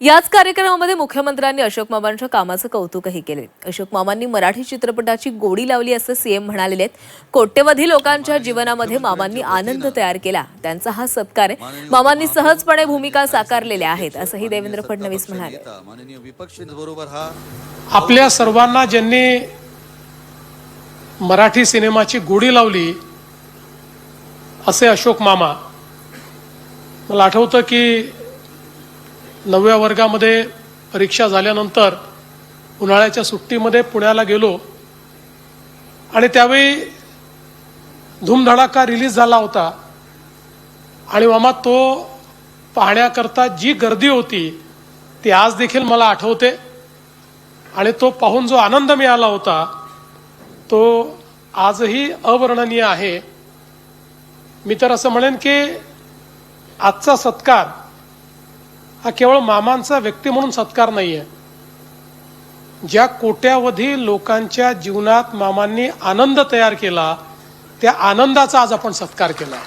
याच कार्यक्रमामध्ये मुख्यमंत्र्यांनी अशोक मामांच्या कामाचं कौतुकही केले। अशोक मामांनी मराठी चित्रपटाची गोडी लावली असं सीएम म्हणाले। कोट्यवधी लोकांच्या जीवनामध्ये मामांनी आनंद तयार केला, त्यांचा हा सत्कार आहे। मामांनी सहजपणे भूमिका साकारलेल्या आहेत असंही देवेंद्र फडणवीस म्हणाले। आपल्या सर्वांना ज्यांनी मराठी सिनेमाची गोडी लावली असे अशोक मामा। मला आठवतं की 9व्या वर्गामध्ये परीक्षा झाल्यानंतर उन्हाळ्याच्या सुट्टीमध्ये पुण्याला गेलो आणि त्यावेळी धूमधडाका रिलीज झाला होता आणि मामा तो पाहण्याकरता जी गर्दी होती ती आज देखील मला आठवते आणि तो पाहून जो आनंद मिळाला होता तो आजही अवर्णनीय आहे। मी तर असं म्हणेन की आजचा सत्कार हा केवळ मामांचा व्यक्ती म्हणून सत्कार नाहीये। ज्या कोट्यावधी लोकांच्या जीवनात मामांनी आनंद तयार केला त्या आनंदाचा आज आपण सत्कार केला।